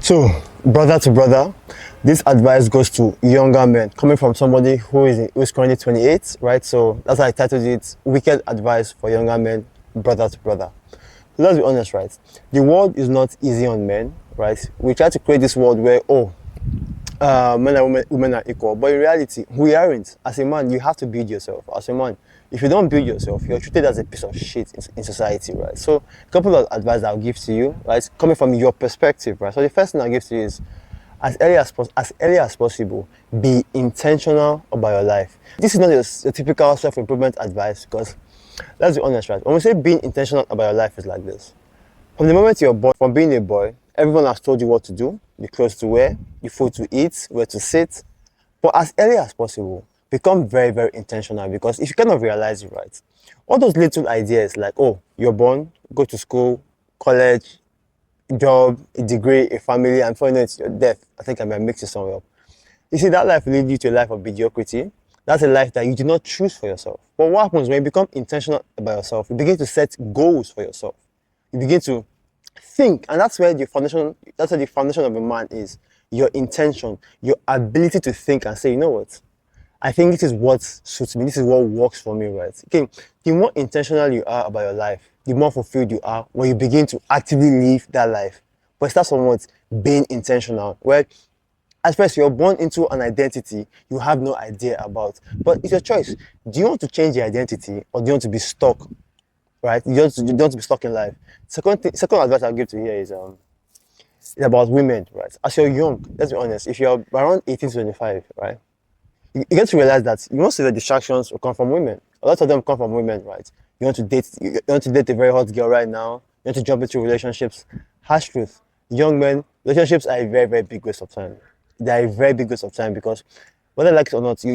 So, brother to brother, this advice goes to younger men coming from somebody who is currently 28, right? So that's why I titled it Wicked Advice for Younger Men, Brother to Brother. So let's be honest, right? The world is not easy on men, right? We try to create this world where, men and women are equal. But in reality, we aren't. As a man, you have to build yourself. As a man, if you don't build yourself, you're treated as a piece of shit in society, right? So, a couple of advice I'll give to you, right, coming from your perspective, right? So, the first thing I'll give to you is, as early as possible, be intentional about your life. This is not your typical self-improvement advice because, let's be honest, right? When we say being intentional about your life is like this. From the moment you're born, from being a boy, everyone has told you what to do, the clothes to wear, the food to eat, where to sit. But as early as possible, become very, very intentional because if you kind of realize it, right, all those little ideas like, oh, you're born, go to school, college, job, a degree, a family, and for you know it's your death. I think I might mix it somewhere up. You see, that life will lead you to a life of mediocrity. That's a life that you did not choose for yourself. But what happens when you become intentional about yourself? You begin to set goals for yourself. You begin to think, and that's where the foundation of a man is. Your intention, your ability to think and say, you know what? I think this is what suits me. This is what works for me, right? Okay, the more intentional you are about your life, the more fulfilled you are when you begin to actively live that life. But it starts from what? Being intentional. Where at first you're born into an identity you have no idea about. But it's your choice. Do you want to change your identity or do you want to be stuck? Right? You don't want to be stuck in life. Second advice I'll give to you here is it's about women, right? As you're young, let's be honest, if you're around 18 to 25, right? You get to realize that most of the distractions will come from women. A lot of them come from women, right? You want to date a very hot girl right now. You want to jump into relationships. Harsh truth, young men, relationships are a very, very big waste of time. They are a very big waste of time because whether you like it or not,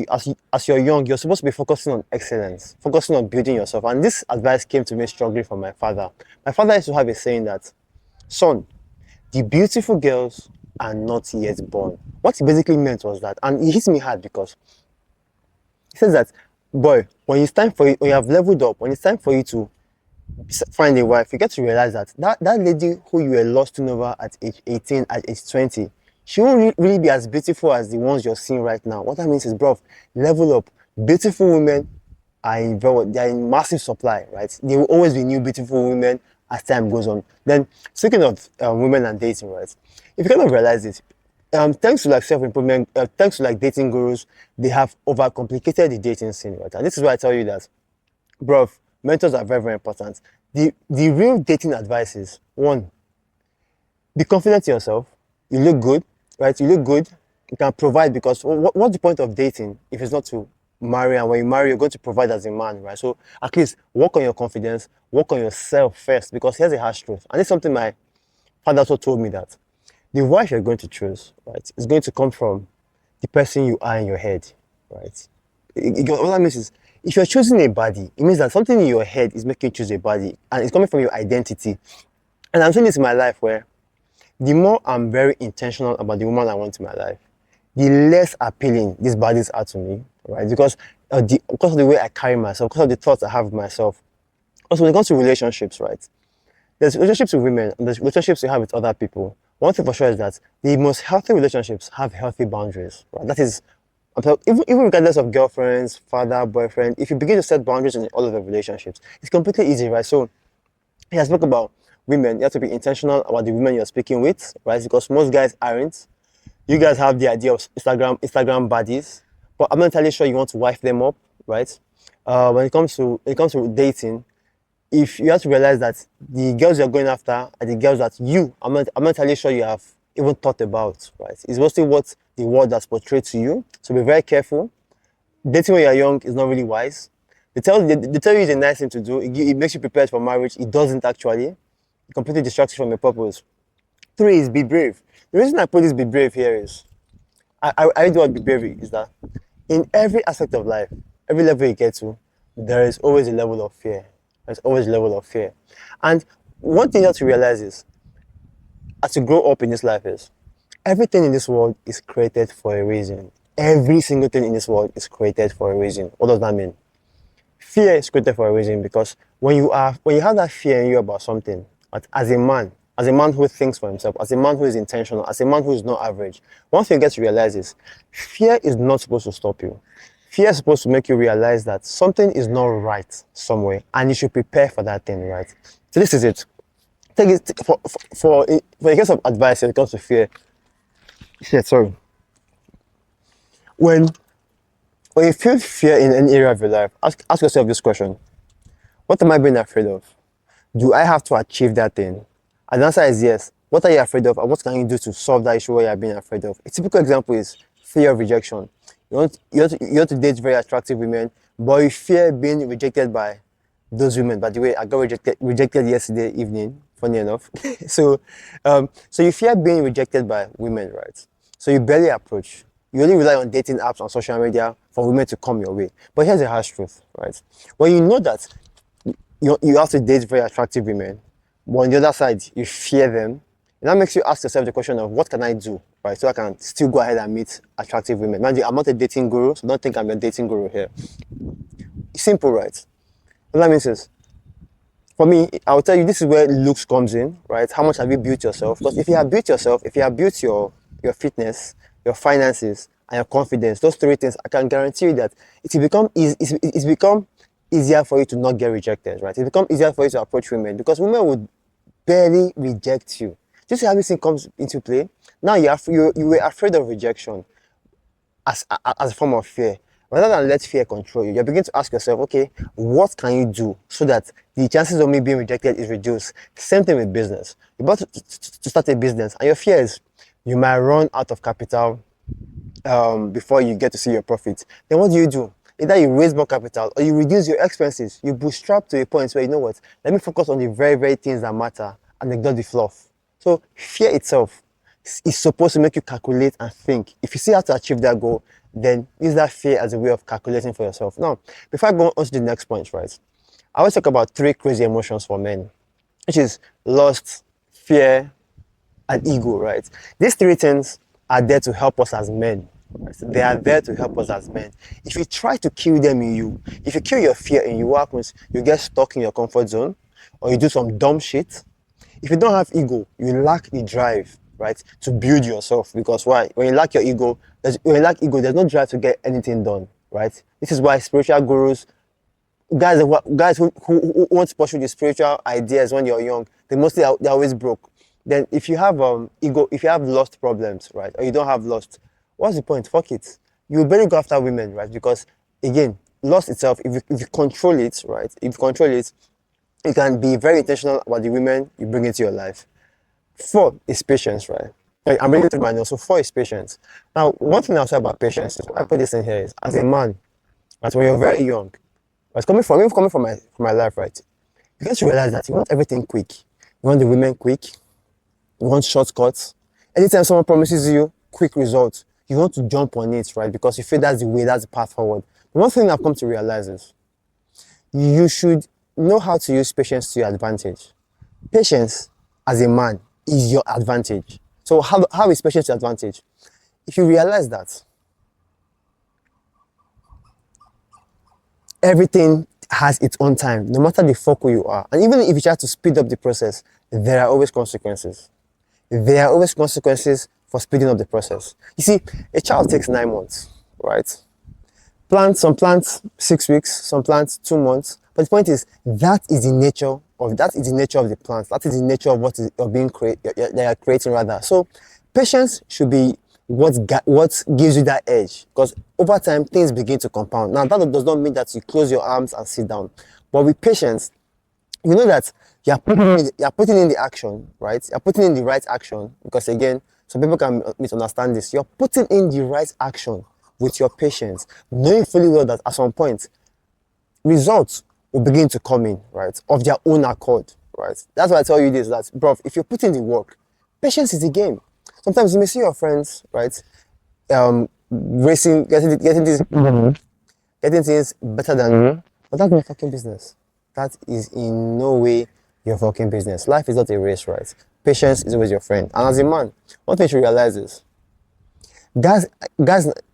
as you're young, you're supposed to be focusing on excellence, focusing on building yourself. And this advice came to me struggling from my father. My father used to have a saying that, son, the beautiful girls are not yet born. What he basically meant was that, and it hits me hard because he says that, boy, when it's time for you, when you have leveled up, when it's time for you to find a wife, you get to realize that that lady who you were lusting over at age 18, at age 20, she won't really be as beautiful as the ones you're seeing right now. What that means is, bro, level up. Beautiful women they are in massive supply, right? There will always be new beautiful women as time goes on. Then, speaking of women and dating, right? If you kind of realize this, thanks to like self-improvement, thanks to like dating gurus, they have overcomplicated the dating scene, right? And this is why I tell you that, bro, mentors are very, very important. The real dating advice is, one, be confident in yourself. You look good, right? You look good. You can provide because what's the point of dating if it's not to marry? And when you marry, you're going to provide as a man, right? So at least work on your confidence, work on yourself first because here's a harsh truth. And it's something my father also told me that the wife you're going to choose, right, is going to come from the person you are in your head, right? What that means is, if you're choosing a body, it means that something in your head is making you choose a body, and it's coming from your identity. And I'm seeing this in my life where the more I'm very intentional about the woman I want in my life, the less appealing these bodies are to me, right? Because of the way I carry myself, because of the thoughts I have of myself. Also, when it comes to relationships, right? There's relationships with women and there's relationships you have with other people. One thing for sure is that the most healthy relationships have healthy boundaries, right? That is, even regardless of girlfriends, father, boyfriend, if you begin to set boundaries in all of the relationships, it's completely easy, right? So, he has spoke about women. You have to be intentional about the women you're speaking with, right? Because most guys aren't. You guys have the idea of Instagram buddies, but I'm not entirely sure you want to wife them up, right? When it comes to dating, if you have to realize that the girls you're going after are the girls that I'm not entirely sure you have even thought about, right? It's mostly what the world has portrayed to you. So be very careful. Dating when you're young is not really wise. They tell you it's a nice thing to do. It makes you prepared for marriage. It doesn't actually. It completely distracts you from your purpose. Three is be brave. The reason I put this be brave here is, I do what be brave is that in every aspect of life, every level you get to, there is always a level of fear. There's always a level of fear. And one thing you have to realize is, as you grow up in this life is, everything in this world is created for a reason. Every single thing in this world is created for a reason. What does that mean? Fear is created for a reason because when you have that fear in you about something, as a man, as a man who thinks for himself, as a man who is intentional, as a man who is not average, one thing you get to realize is fear is not supposed to stop you. Fear is supposed to make you realize that something is not right somewhere and you should prepare for that thing, right? So this is it. Take it for the case of advice when it comes to fear. Shit, sorry. When you feel fear in any area of your life, ask yourself this question. What am I being afraid of? Do I have to achieve that thing? And the answer is yes. What are you afraid of and what can you do to solve that issue where you're being afraid of? A typical example is fear of rejection. You want to date very attractive women, but you fear being rejected by those women. By the way, I got rejected yesterday evening, funny enough. So you fear being rejected by women, right? So you barely approach. You only rely on dating apps on social media for women to come your way. But here's the harsh truth, right? When you know that you have to date very attractive women, but on the other side, you fear them, and that makes you ask yourself the question of what can I do, right? So I can still go ahead and meet attractive women. Mind you, I'm not a dating guru, so don't think I'm a dating guru here. Simple, right? What that means is, for me, I will tell you this is where looks comes in, right? How much have you built yourself? Because if you have built yourself, if you have built your fitness, your finances, and your confidence, those three things, I can guarantee you that it will become it's become easier for you to not get rejected, right? It become easier for you to approach women because women would barely reject you. Just how this thing comes into play. Now you were afraid of rejection as a form of fear. Rather than let fear control you, you're beginning to ask yourself, okay, what can you do so that the chances of me being rejected is reduced? Same thing with business. You're about to start a business and your fear is you might run out of capital before you get to see your profits. Then what do? Either you raise more capital or you reduce your expenses. You bootstrap to a point where you know what, let me focus on the very, very things that matter and ignore the fluff. So fear itself is supposed to make you calculate and think. If you see how to achieve that goal, then use that fear as a way of calculating for yourself. Now, before I go on to the next point, right, I always talk about three crazy emotions for men, which is lust, fear, and ego, right? These three things are there to help us as men. Right? They are there to help us as men. If you try to kill them in you, if you kill your fear in you, what happens? You get stuck in your comfort zone or you do some dumb shit. If you don't have ego, you lack the drive, right, to build yourself. Because why? When you lack your ego, there's no drive to get anything done, right? This is why spiritual gurus, guys who want to pursue the spiritual ideas when you're young, they're always broke. Then if you have ego, if you have lust problems, right, or you don't have lust, what's the point? Fuck it. You better go after women, right? Because again, lust itself, if you control it, right, if you control it, you can be very intentional about the women you bring into your life. 4 is patience, right? Like, I'm reading through my notes, so 4 is patience. Now, one thing I'll say about patience is, I put this in here is, as a man, right, when you're very young, right, coming from my life, right, you get to realize that you want everything quick. You want the women quick. You want shortcuts. Anytime someone promises you quick results, you want to jump on it, right? Because you feel that's the way, that's the path forward. But one thing I've come to realize is you should know how to use patience to your advantage. Patience, as a man, is your advantage. So how is patience your advantage? If you realize that everything has its own time, no matter the fuck who you are, and even if you try to speed up the process, there are always consequences. There are always consequences for speeding up the process. You see, a child takes 9 months, right? Some plants 6 weeks, some plants 2 months. But the point is, that is the nature of the plants. That is the nature of what they are creating rather. So patience should be what gives you that edge. Because over time, things begin to compound. Now, that does not mean that you close your arms and sit down. But with patience, you know that you're putting in the action, right? You're putting in the right action. Because again, some people can misunderstand this. You're putting in the right action with your patience, knowing fully well that at some point, results will begin to come in, right? Of their own accord, right? That's why I tell you this, that, bro, if you're putting the work, patience is the game. Sometimes you may see your friends, right? Racing, getting things better than you, but that's not fucking business. That is in no way your fucking business. Life is not a race, right? Patience is always your friend. And as a man, one thing you should realize is, guys,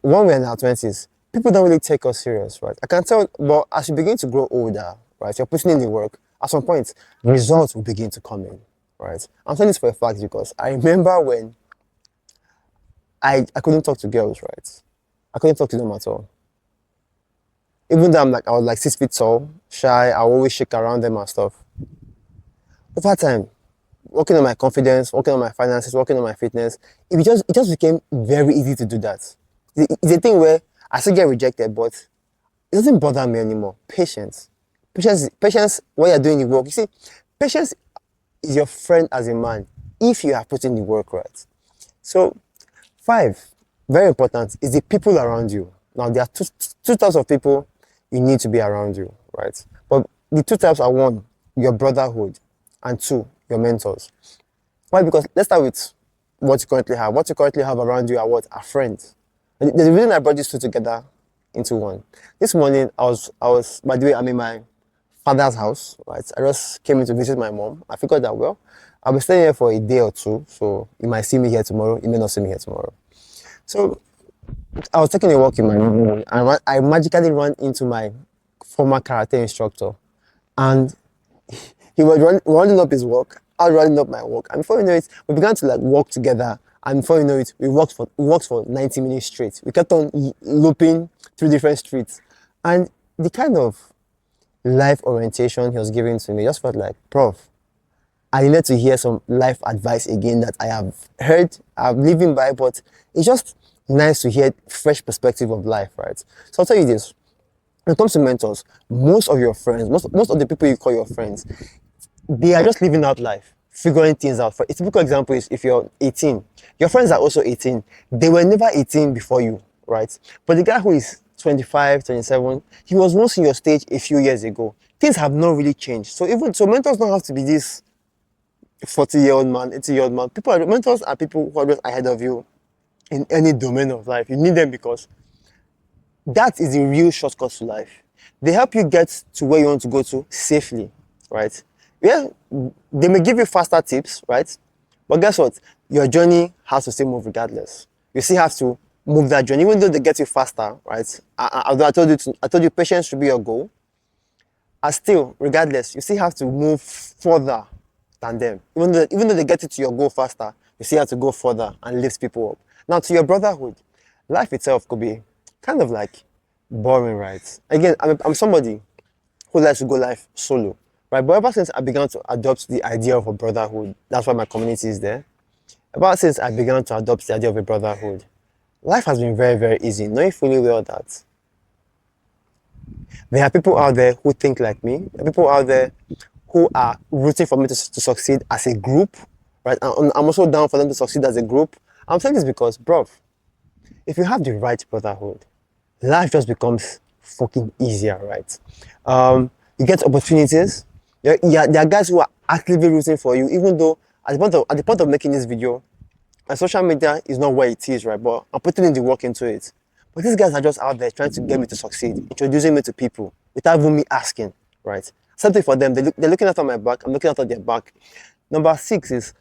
when we're in our 20s, people don't really take us serious, right? I can tell, but as you begin to grow older, right, you're putting in the work, at some point, results will begin to come in, right? I'm saying this for a fact because I remember when I couldn't talk to girls, right? I couldn't talk to them at all. Even though I was like 6 feet tall, shy, I always shake around them and stuff. Over time, working on my confidence, working on my finances, working on my fitness, it just became very easy to do that. It's a thing where I still get rejected, but it doesn't bother me anymore. Patience. Patience when you're doing the work. You see, patience is your friend as a man if you are putting the work right. So, 5, very important, is the people around you. Now, there are two types of people you need to be around you, right? But the two types are: 1, your brotherhood, and 2, your mentors. Why? Because let's start with what you currently have. What you currently have around you are what? Are friends. And there's a reason I brought these two together into one. This morning, by the way, I'm in my father's house, right? I just came in to visit my mom. I figured that, well, I'll be staying here for a day or two, so you might see me here tomorrow, you may not see me here tomorrow. So I was taking a walk in my room, and I magically ran into my former karate instructor, and he was running up his walk, I was running up my walk, and before you know it, we began to like walk together, and before you know it, we walked for 90 minutes straight. We kept on looping through different streets, and the kind of life orientation he was giving to me just felt like, Prof, I needed to hear some life advice again that I have heard, I'm living by, but it's just nice to hear fresh perspective of life, right? So I'll tell you this. When it comes to mentors, most of your friends, most of the people you call your friends, they are just living out life, figuring things out. For a typical example is if you're 18, your friends are also 18. They were never 18 before you, right? But the guy who is 25, 27, he was once in your stage a few years ago. Things have not really changed. So mentors don't have to be this 40-year-old man, 80-year-old man. Mentors are people who are just ahead of you in any domain of life. You need them because that is the real shortcut to life. They help you get to where you want to go to safely, right? Yeah, they may give you faster tips, right? But guess what? Your journey has to still move regardless. You still have to move that journey, even though they get you faster, right? I told you patience should be your goal. And still, regardless, you still have to move further than them. Even though they get you to your goal faster, you still have to go further and lift people up. Now, to your brotherhood, life itself could be kind of like boring, right? Again, I'm somebody who likes to go life solo, right? But ever since I began to adopt the idea of a brotherhood, that's why my community is there. Ever since I began to adopt the idea of a brotherhood, life has been very, very easy, knowing fully well that there are people out there who think like me. There are people out there who are rooting for me to succeed as a group, right? And I'm also down for them to succeed as a group. I'm saying this because, bro, if you have the right brotherhood, life just becomes fucking easier, right? You get opportunities. There are guys who are actively rooting for you, even though at the point of making this video, my social media is not where it is, right? But I'm putting in the work into it. But these guys are just out there trying to get me to succeed, introducing me to people without even me asking, right? Something for them. They're looking after my back. I'm looking after their back. Number 6 is,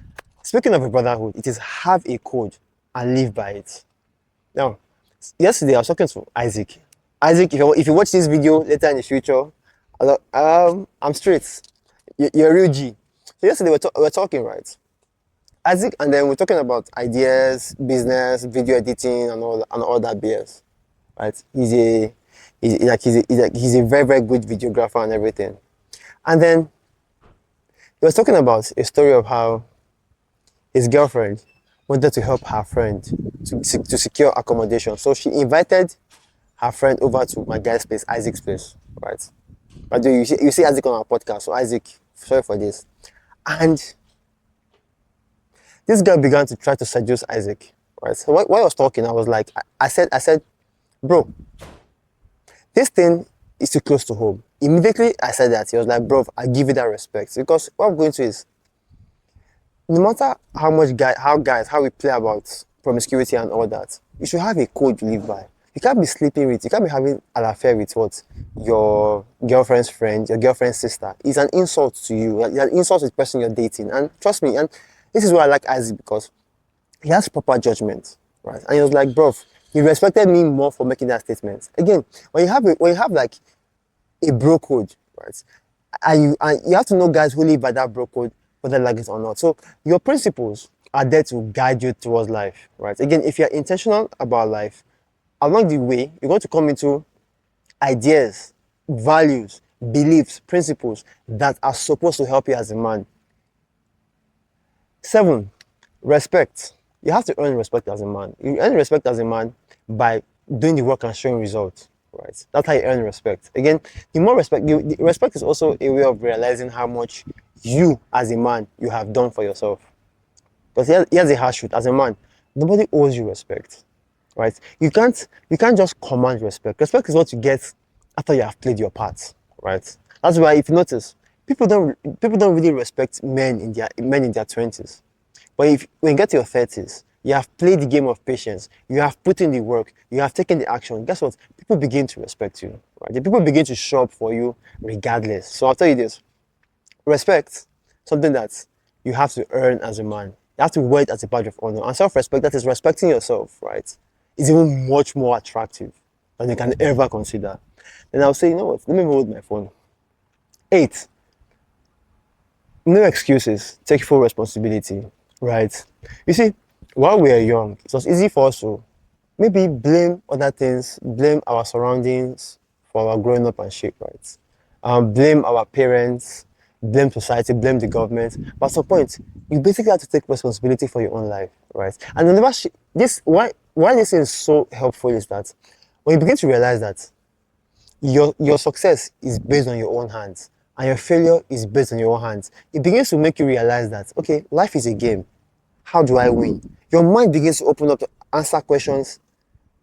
speaking of a brotherhood, it is have a code and live by it. Now, yesterday I was talking to Isaac. Isaac, if you watch this video later in the future, I'm straight. You're a real G. So yesterday we were talking, right? Isaac, and then we're talking about ideas, business, video editing, and all that BS, right? He's a very, very good videographer and everything. And then he was talking about a story of how his girlfriend wanted to help her friend to secure accommodation. So she invited her friend over to my guy's place, Isaac's place, right? But you see Isaac on our podcast, so Isaac, sorry for this. And this girl began to try to seduce Isaac, right? So while I was talking, I was like, I said, bro, this thing is too close to home. Immediately I said that, he was like, bro, I give you that respect. Because what I'm going to is, no matter how we play about promiscuity and all that, you should have a code you live by. You can't be sleeping with, you can't be having an affair with what? Your girlfriend's friend, your girlfriend's sister. It's an insult to you. It's an insult to the person you're dating. And trust me, and this is why I like Isaac, because he has proper judgment, right? And he was like, bro, you respected me more for making that statement. Again, when you have like a bro code, right? And you have to know guys who live by that bro code. whether you like it or not. So your principles are there to guide you towards life, right? Again, if you're intentional about life, along the way, you're going to come into ideas, values, beliefs, principles that are supposed to help you as a man. 7, respect. You have to earn respect as a man. You earn respect as a man by doing the work and showing results, right? That's how you earn respect. Again, the more respect, the respect is also a way of realizing how much you as a man you have done for yourself. Because here's a harsh truth: as a man, nobody owes you respect, right? You can't just command respect. Respect is what you get after you have played your part, right? That's why if you notice, people don't really respect men in their 20s. But when you get to your 30s, you have played the game of patience, you have put in the work, you have taken the action. Guess what? People begin to respect you, right? The people begin to show up for you regardless. So I'll tell you this: respect, something that you have to earn as a man. You have to wear it as a badge of honor. And self-respect, that is respecting yourself, right, is even much more attractive than you can ever consider. Then I'll say, you know what? Let me hold my phone. 8, no excuses. Take full responsibility, right? You see, while we are young, it was easy for us to maybe blame other things, blame our surroundings for our growing up and shape, right? Blame our parents, blame society, blame the government. But at some point, you basically have to take responsibility for your own life, right? And whenever why this is so helpful is that when you begin to realize that your success is based on your own hands and your failure is based on your own hands, it begins to make you realize that, okay, life is a game. How do I win? Your mind begins to open up to answer questions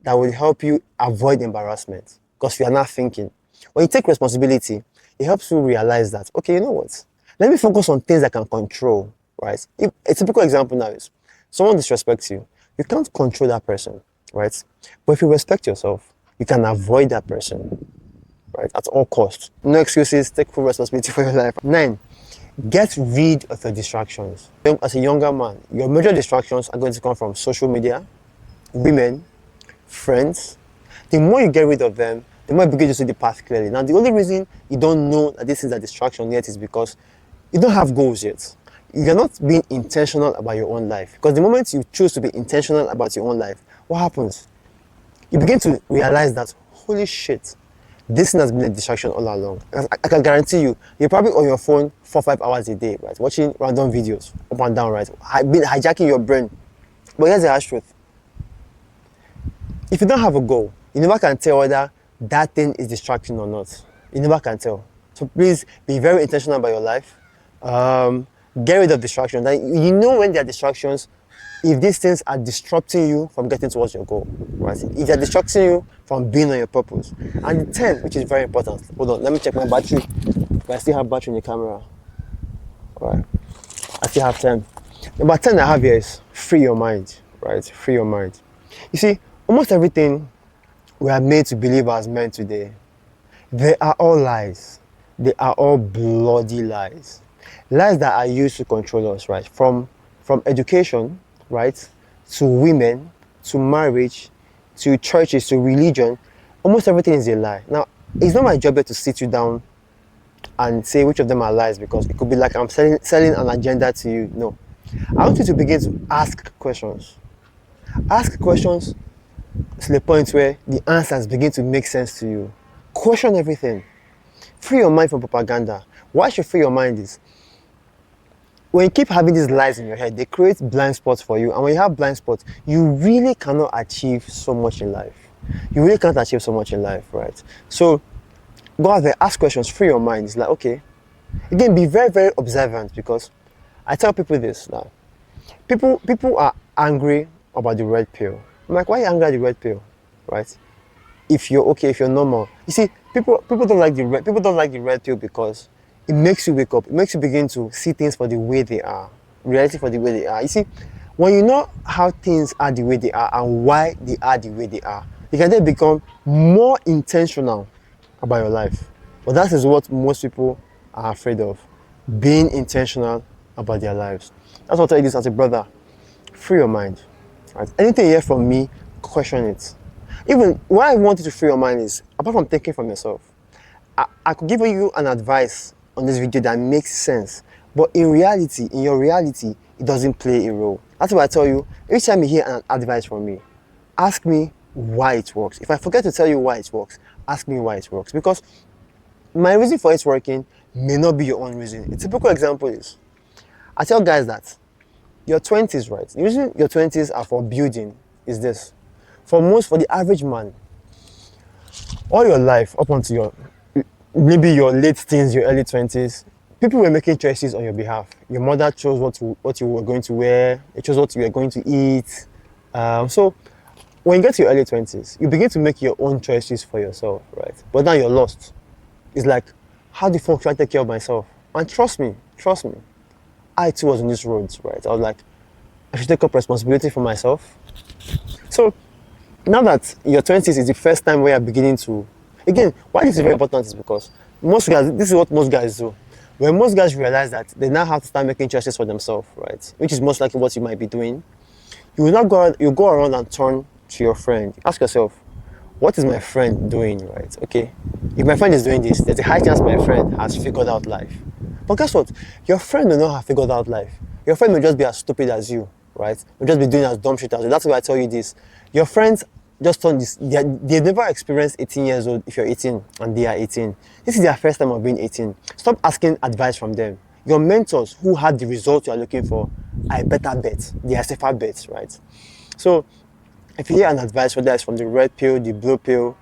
that will help you avoid embarrassment because you are not thinking. When you take responsibility, it helps you realize that, okay, you know what? Let me focus on things I can control, right? If, a typical example now is someone disrespects you. You can't control that person, right? But if you respect yourself, you can avoid that person, right? At all costs. No excuses, take full responsibility for your life. 9, get rid of your distractions. As a younger man, your major distractions are going to come from social media, women, friends. The more you get rid of them, the more you begin to see the path clearly. Now, the only reason you don't know that this is a distraction yet is because you don't have goals yet. You're not being intentional about your own life. Because the moment you choose to be intentional about your own life, what happens? You begin to realize that, holy shit, this thing has been a distraction all along. I can guarantee you, you're probably on your phone 4-5 hours a day, right? Watching random videos up and down, right? Hijacking your brain. But here's the harsh truth. If you don't have a goal, you never can tell whether that thing is distracting or not. You never can tell. So please be very intentional about your life. Get rid of distractions. And you know when there are distractions, if these things are disrupting you from getting towards your goal, right? If they're distracting you from being on your purpose. And the 10, which is very important. Hold on, let me check my battery. If I still have battery in the camera. All right. I still have 10. Number 10 I have here is free your mind, right? Free your mind. You see, almost everything we are made to believe as men today, they are all lies. They are all bloody lies. Lies that are used to control us, right? From education, right, to women, to marriage, to churches, to religion, almost everything is a lie. Now, it's not my job to sit you down and say which of them are lies, because it could be like I'm selling an agenda to you. No. I want you to begin to ask questions. Ask questions to the point where the answers begin to make sense to you. Question everything. Free your mind from propaganda. Why should free your mind is, when you keep having these lies in your head, they create blind spots for you. And when you have blind spots, you really cannot achieve so much in life. You really can't achieve so much in life, right? So go out there, ask questions, free your mind. It's like, okay. Again, be very, very observant, because I tell people this now. People are angry about the red pill. I'm like, why are you angry at the red pill, right? If you're okay, if you're normal. You see, people don't like the red pill because it makes you wake up. It makes you begin to see things for the way they are, reality for the way they are. You see, when you know how things are the way they are and why they are the way they are, you can then become more intentional about your life. But that is what most people are afraid of, being intentional about their lives. That's what I tell you this as a brother. Free your mind. Right? Anything you hear from me, question it. Even why I want you to free your mind is, apart from thinking from yourself, I could give you an advice on this video that makes sense, But in reality, in your reality, it doesn't play a role. That's why I tell you, each time you hear an advice from me, ask me why it works. If I forget to tell you why it works, ask me why it works. Because my reason for it working may not be your own reason. A typical example is, I tell guys that your 20s, right? The reason your 20s are for building is this. For the average man, all your life, up until maybe your late teens, your early 20s, people were making choices on your behalf. Your mother chose what you were going to wear, they chose what you were going to eat. So when you get to your early 20s, you begin to make your own choices for yourself, right? But now you're lost. It's like, how the fuck should I take care of myself? And trust me, I too was on this road, right? I was like, I should take up responsibility for myself. So now that your 20s is the first time where you're beginning to, again, why this is very important is because most guys, this is what most guys do. When most guys realize that they now have to start making choices for themselves, right? Which is most likely what you might be doing. You will not go around and turn to your friend. Ask yourself, what is my friend doing, right? Okay, if my friend is doing this, there's a high chance my friend has figured out life. But guess what? Your friend may not have figured out life. Your friend may just be as stupid as you, right? May just be doing as dumb shit as you. That's why I tell you this. Your friends just turn this, they never experienced 18 years old if you're 18 and they are 18. This is their first time of being 18. Stop asking advice from them. Your mentors who had the results you are looking for are a better bet. They are safer bets, right? So if you hear an advice, whether it's from the red pill, the blue pill,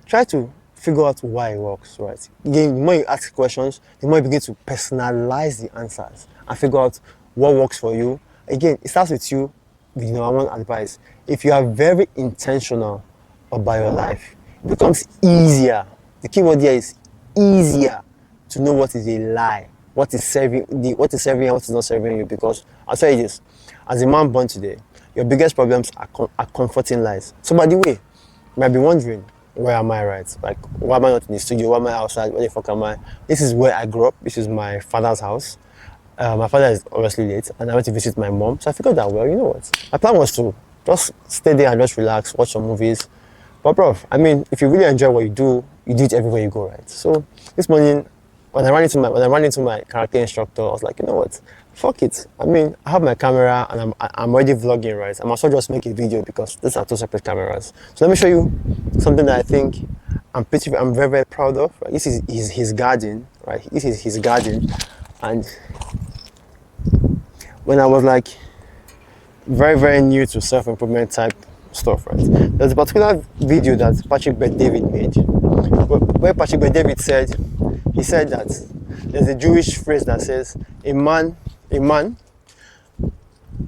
try to figure out why it works, right? Again, the more you ask questions, the more you begin to personalize the answers and figure out what works for you. Again, it starts with you, with number one advice. If you are very intentional about your life, it becomes easier. The key word here is easier to know what is a lie, what is serving and what is not serving you. Because I'll tell you this, as a man born today, your biggest problems are comforting lies. So by the way, you might be wondering, where am I, right? Like, why am I not in the studio? Why am I outside? Where the fuck am I? This is where I grew up. This is my father's house. My father is obviously late, and I went to visit my mom. So I figured that, well, you know what? My plan was to just stay there and just relax, watch some movies. But bro, I mean, if you really enjoy what you do it everywhere you go, right? So this morning, when I ran into my karate instructor, I was like, you know what? Fuck it. I mean, I have my camera and I'm already vlogging, right? I must as well just make a video because these are two separate cameras. So let me show you something that I think I'm very, very proud of. Right? This is his garden, right? This is his garden. And when I was like very, very new to self-improvement type stuff, right? There's a particular video that Patrick Bet-David made where Patrick Bet-David said that there's a Jewish phrase that says a man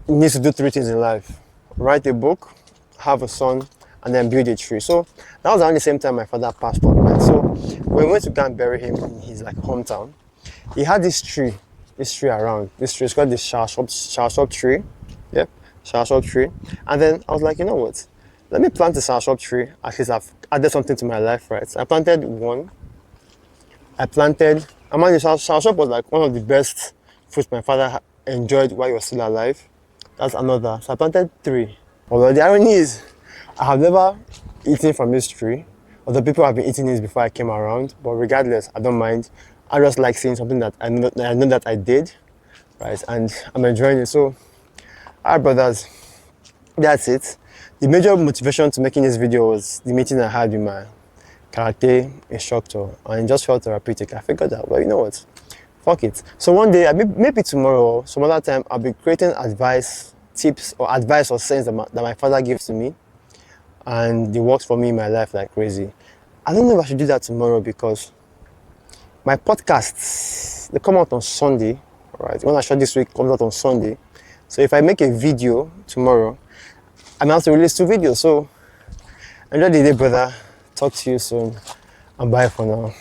needs to do three things in life: write a book, have a son, and then build a tree. So that was around the same time my father passed on, right? So when we went to go and bury him in his like hometown, he had this tree around. This tree is called the soursop tree. Yep, soursop tree. And then I was like, you know what? Let me plant a soursop tree. At least I've added something to my life, right? So I planted one. And mind you, soursop was like one of the best fruits my father enjoyed while he was still alive. That's another. So I planted 3. Although the irony is, I have never eaten from this tree. Other people have been eating this before I came around. But regardless, I don't mind. I just like seeing something that I know that I did, right? And I'm enjoying it. So, alright, brothers, that's it. The major motivation to making this video was the meeting I had with my karate instructor, and it just felt therapeutic. I figured out, well, you know what? Fuck it. So one day, maybe tomorrow or some other time, I'll be creating tips or sayings that my father gives to me, and it works for me in my life like crazy. I don't know if I should do that tomorrow because my podcasts, they come out on Sunday, right? The one I shot this week comes out on Sunday. So if I make a video tomorrow, I'm going to have to release 2 videos. So enjoy the day, brother. Talk to you soon, and bye for now.